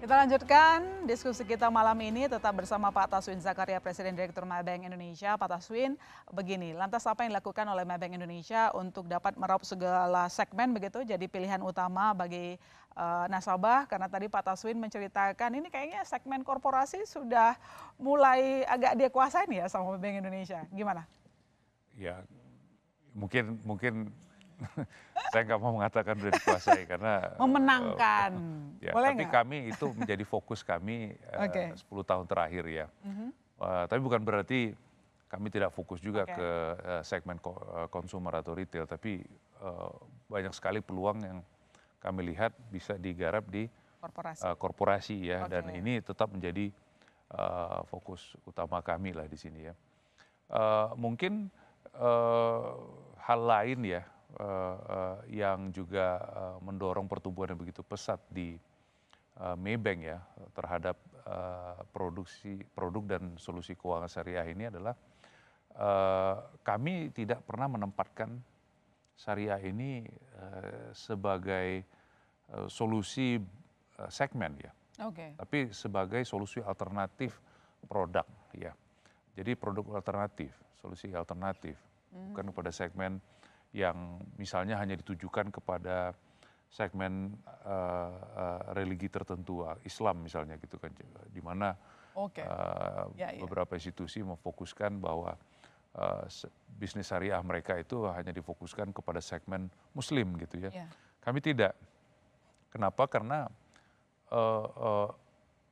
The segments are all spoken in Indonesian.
Kita lanjutkan diskusi kita malam ini tetap bersama Pak Taswin Zakaria, Presiden Direktur Maybank Indonesia. Pak Taswin, begini, lantas apa yang dilakukan oleh Maybank Indonesia untuk dapat meraup segala segmen begitu jadi pilihan utama bagi nasabah? Karena tadi Pak Taswin menceritakan ini kayaknya segmen korporasi sudah mulai agak dia kuasain ya sama Maybank Indonesia. Gimana? Ya, mungkin saya nggak mau mengatakan sudah dikuasai karena Memenangkan, ya, boleh tapi nggak? kami itu menjadi fokus kami Oke. 10 tahun terakhir ya. Mhm. Tapi bukan berarti kami tidak fokus juga Oke. ke segmen consumer atau retail, tapi banyak sekali peluang yang kami lihat bisa digarap di Korporasi. korporasi ya, dan Oke. ini tetap menjadi fokus utama kami lah di sini ya. Mungkin hal lain ya yang juga mendorong pertumbuhan yang begitu pesat di Maybank ya terhadap produk dan solusi keuangan syariah ini adalah kami tidak pernah menempatkan syariah ini sebagai solusi segmen ya, Oke. tapi sebagai solusi alternatif produk ya. Jadi produk alternatif, solusi alternatif, bukan pada segmen yang misalnya hanya ditujukan kepada segmen religi tertentu, Islam misalnya gitu kan, di mana Oke. Ya, ya. beberapa institusi memfokuskan bahwa bisnis syariah mereka itu hanya difokuskan kepada segmen Muslim gitu ya. Ya. Kami tidak. Kenapa? Karena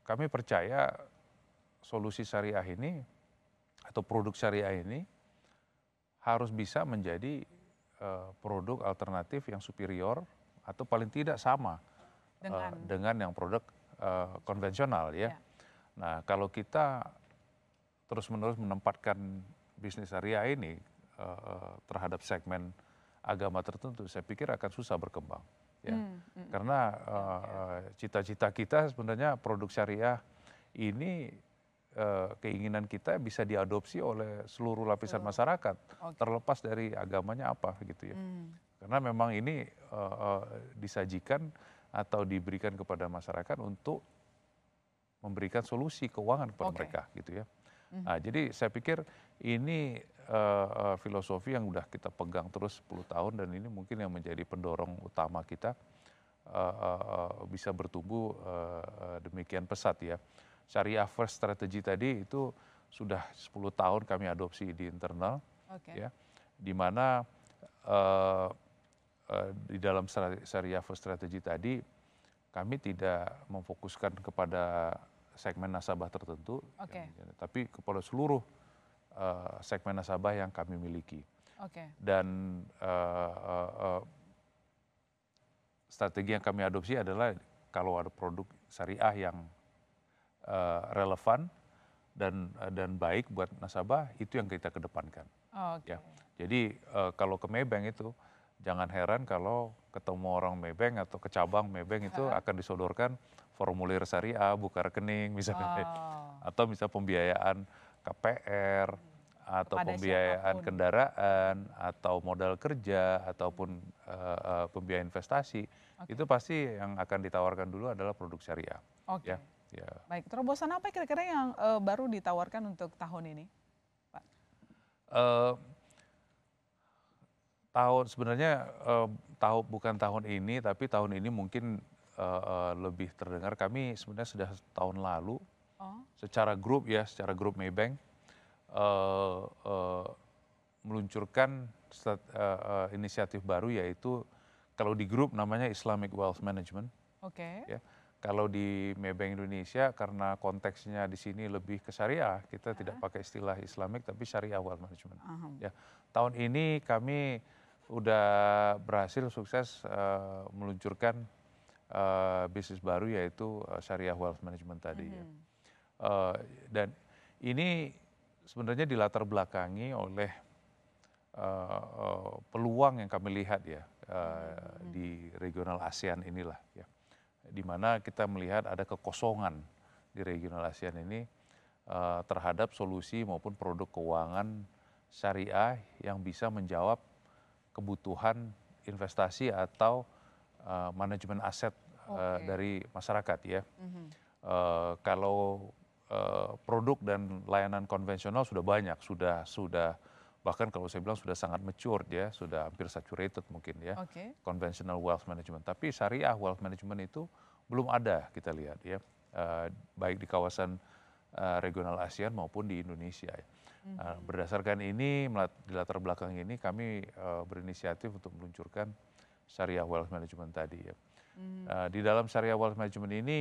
kami percaya solusi syariah ini atau produk syariah ini harus bisa menjadi produk alternatif yang superior atau paling tidak sama dengan yang produk konvensional ya. Ya. Nah, kalau kita terus-menerus menempatkan bisnis syariah ini terhadap segmen agama tertentu, saya pikir akan susah berkembang ya. Karena cita-cita kita sebenarnya produk syariah ini keinginan kita bisa diadopsi oleh seluruh lapisan masyarakat, terlepas dari agamanya apa gitu ya. Karena memang ini disajikan atau diberikan kepada masyarakat untuk memberikan solusi keuangan kepada mereka gitu ya. Nah, jadi saya pikir ini filosofi yang udah kita pegang terus 10 tahun dan ini mungkin yang menjadi pendorong utama kita bisa bertumbuh demikian pesat ya. Syariah First Strategy tadi itu sudah 10 tahun kami adopsi di internal, ya, di mana di dalam Syariah First Strategy tadi kami tidak memfokuskan kepada segmen nasabah tertentu, tapi kepada seluruh segmen nasabah yang kami miliki. Dan strategi yang kami adopsi adalah kalau ada produk syariah yang relevan dan baik buat nasabah, itu yang kita kedepankan. Ya. Jadi kalau ke Maybank itu jangan heran kalau ketemu orang Maybank atau ke cabang Maybank itu akan disodorkan formulir syariah, buka rekening misalnya, atau misalnya pembiayaan KPR atau pembiayaan kendaraan atau modal kerja ataupun pembiayaan investasi, itu pasti yang akan ditawarkan dulu adalah produk syariah. Ya. Ya. Baik, terobosan apa kira-kira yang baru ditawarkan untuk tahun ini, Pak? Sebenarnya bukan tahun ini, tapi tahun ini mungkin lebih terdengar. Kami sebenarnya sudah tahun lalu secara grup Maybank meluncurkan inisiatif baru, yaitu kalau di grup namanya Islamic Wealth Management. Ya. Kalau di Maybank Indonesia karena konteksnya di sini lebih ke syariah, kita tidak pakai istilah Islamic tapi Syariah Wealth Management. Ya. Tahun ini kami udah berhasil sukses meluncurkan bisnis baru, yaitu Syariah Wealth Management tadi. Ya. Dan ini sebenarnya dilatar belakangi oleh peluang yang kami lihat ya di regional ASEAN inilah ya, di mana kita melihat ada kekosongan di regional ASEAN ini terhadap solusi maupun produk keuangan syariah yang bisa menjawab kebutuhan investasi atau manajemen aset dari masyarakat ya. Kalau produk dan layanan konvensional sudah banyak, sudah bahkan kalau saya bilang sudah sangat mature ya, sudah hampir saturated mungkin ya, conventional wealth management. Tapi syariah wealth management itu belum ada kita lihat ya, baik di kawasan regional ASEAN maupun di Indonesia. Berdasarkan ini, di latar belakang ini kami berinisiatif untuk meluncurkan syariah wealth management tadi ya. Di dalam syariah wealth management ini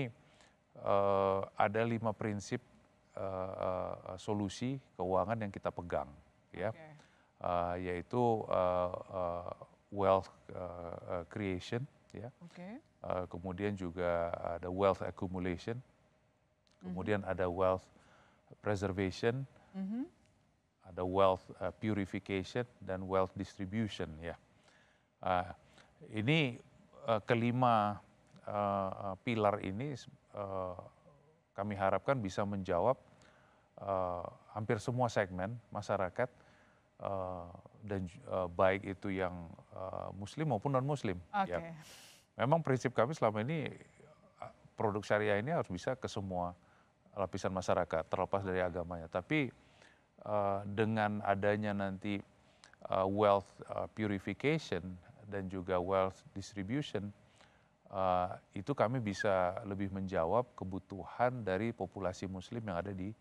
ada 5 prinsip solusi keuangan yang kita pegang ya, yaitu wealth creation ya, kemudian juga ada wealth accumulation, kemudian ada wealth preservation, ada wealth purification dan wealth distribution ya. Ini kelima pilar ini kami harapkan bisa menjawab hampir semua segmen masyarakat, dan baik itu yang muslim maupun non muslim. Ya. Memang prinsip kami selama ini produk syariah ini harus bisa ke semua lapisan masyarakat terlepas dari agamanya. Tapi dengan adanya nanti wealth purification dan juga wealth distribution, itu kami bisa lebih menjawab kebutuhan dari populasi muslim yang ada di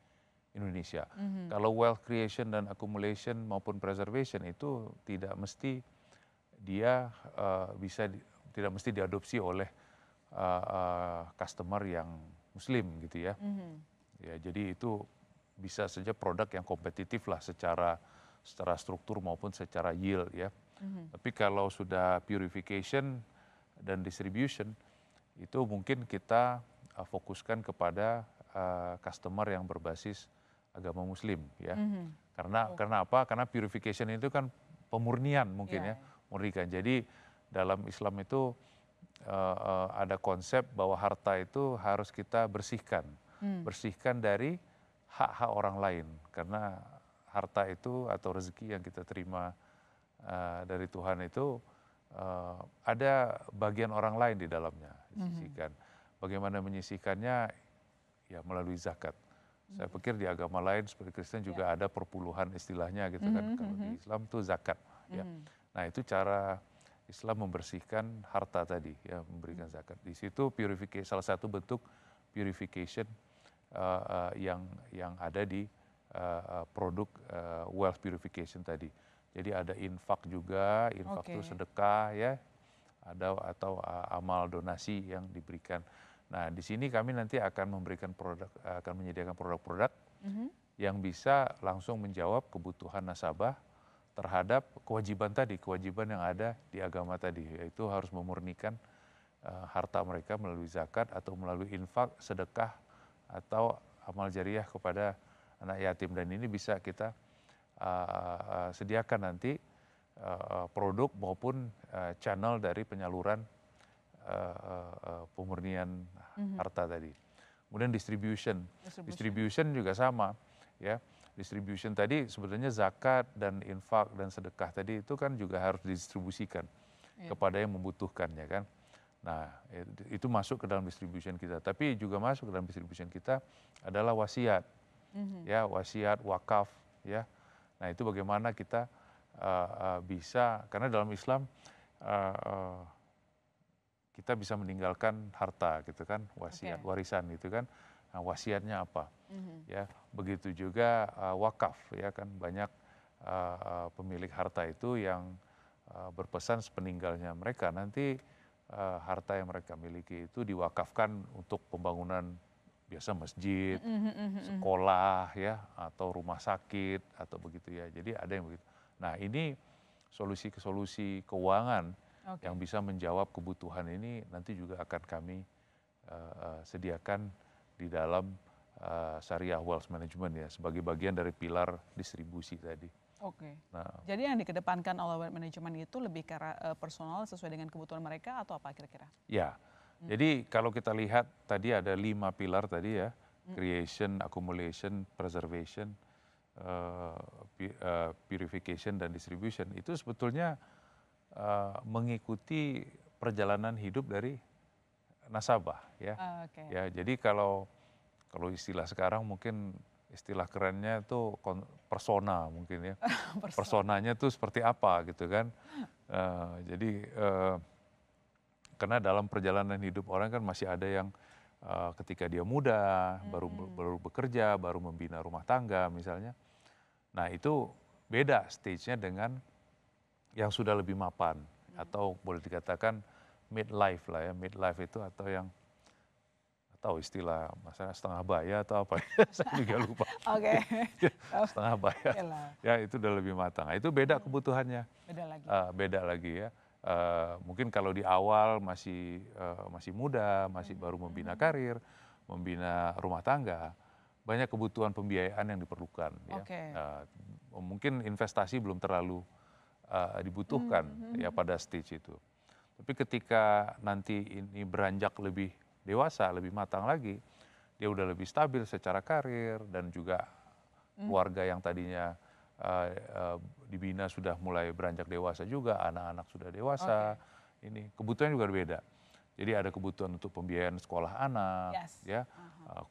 Indonesia. Kalau wealth creation dan accumulation maupun preservation itu tidak mesti dia tidak mesti diadopsi oleh customer yang muslim gitu ya. Ya, jadi itu bisa saja produk yang kompetitif lah secara struktur maupun secara yield ya. Tapi kalau sudah purification dan distribution itu mungkin kita fokuskan kepada customer yang berbasis agama muslim ya. Karena apa? Karena purification itu kan pemurnian mungkin ya, murnikan. Jadi dalam Islam itu ada konsep bahwa harta itu harus kita bersihkan. Bersihkan dari hak-hak orang lain, karena harta itu atau rezeki yang kita terima dari Tuhan itu ada bagian orang lain di dalamnya disisihkan. Bagaimana menyisihkannya? Ya melalui zakat. Saya pikir di agama lain seperti Kristen juga ada perpuluhan istilahnya gitu kan. Kalau di Islam itu zakat. Ya. Nah itu cara Islam membersihkan harta tadi, ya memberikan zakat. Di situ salah satu bentuk purification yang ada di produk wealth purification tadi. Jadi ada infak juga, infak itu sedekah ya, atau amal donasi yang diberikan. Nah di sini kami nanti akan menyediakan produk-produk yang bisa langsung menjawab kebutuhan nasabah terhadap kewajiban yang ada di agama tadi, yaitu harus memurnikan harta mereka melalui zakat atau melalui infak, sedekah, atau amal jariah kepada anak yatim. Dan ini bisa kita sediakan nanti produk maupun channel dari penyaluran pemurnian harta tadi. Kemudian distribution juga sama ya. Distribution tadi sebetulnya zakat dan infak dan sedekah tadi itu kan juga harus didistribusikan kepada yang membutuhkannya kan. Nah itu masuk ke dalam distribution kita. Tapi juga masuk ke dalam distribution kita adalah wasiat, ya wasiat, wakaf, ya. Nah itu bagaimana kita bisa, karena dalam Islam kita bisa meninggalkan harta gitu kan, wasiat, warisan gitu kan. Nah, wasiatnya apa? Ya, begitu juga wakaf ya kan, banyak pemilik harta itu yang berpesan sepeninggalnya mereka nanti harta yang mereka miliki itu diwakafkan untuk pembangunan biasa masjid, sekolah ya, atau rumah sakit atau begitu ya. Jadi ada yang begitu. Nah, ini solusi keuangan yang bisa menjawab kebutuhan ini nanti juga akan kami sediakan di dalam syariah wealth management ya, sebagai bagian dari pilar distribusi tadi. Nah, jadi yang dikedepankan oleh wealth management itu lebih ke personal sesuai dengan kebutuhan mereka atau apa kira-kira? Ya, jadi kalau kita lihat tadi ada 5 pilar tadi ya, creation, accumulation, preservation, purification dan distribution. Itu sebetulnya mengikuti perjalanan hidup dari nasabah ya. Oke. Ya, jadi kalau istilah sekarang mungkin istilah kerennya itu persona mungkin ya. Personanya tuh seperti apa gitu kan. Jadi karena dalam perjalanan hidup orang kan masih ada yang ketika dia muda, baru bekerja, baru membina rumah tangga misalnya. Nah itu beda stage-nya dengan yang sudah lebih mapan atau boleh dikatakan midlife lah ya, midlife itu atau yang tahu istilah masalah setengah baya atau apa ya, saya juga lupa. Oke. Setengah baya, ya itu udah lebih matang. Itu beda kebutuhannya, beda lagi ya. Mungkin kalau di awal masih muda, masih baru membina karir, membina rumah tangga, banyak kebutuhan pembiayaan yang diperlukan. Ya. Mungkin investasi belum terlalu dibutuhkan ya pada stage itu. Tapi ketika nanti ini beranjak lebih dewasa, lebih matang lagi, dia udah lebih stabil secara karir dan juga keluarga yang tadinya dibina sudah mulai beranjak dewasa juga, anak-anak sudah dewasa, ini kebutuhan juga berbeda. Jadi ada kebutuhan untuk pembiayaan sekolah anak, ya,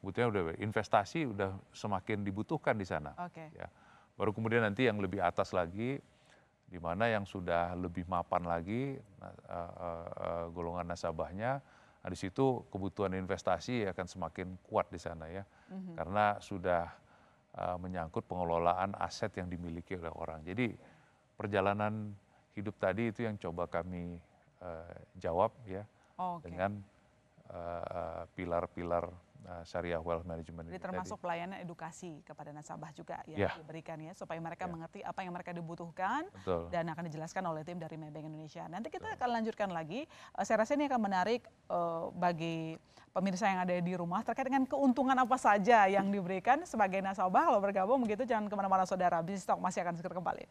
kebutuhan udah investasi udah semakin dibutuhkan di sana. Ya. Baru kemudian nanti yang lebih atas lagi, di mana yang sudah lebih mapan lagi golongan nasabahnya, nah, di situ kebutuhan investasi akan semakin kuat di sana ya, karena sudah menyangkut pengelolaan aset yang dimiliki oleh orang. Jadi perjalanan hidup tadi itu yang coba kami jawab ya dengan pilar-pilar syariah wealth management. Jadi termasuk pelayanan edukasi kepada nasabah juga ya diberikan ya supaya mereka mengerti apa yang mereka dibutuhkan. Betul. Dan akan dijelaskan oleh tim dari Maybank Indonesia. Nanti kita akan lanjutkan lagi. Saya rasa ini akan menarik bagi pemirsa yang ada di rumah terkait dengan keuntungan apa saja yang diberikan sebagai nasabah kalau bergabung begitu. Jangan kemana-mana saudara. Bisnis Talk masih akan segera kembali.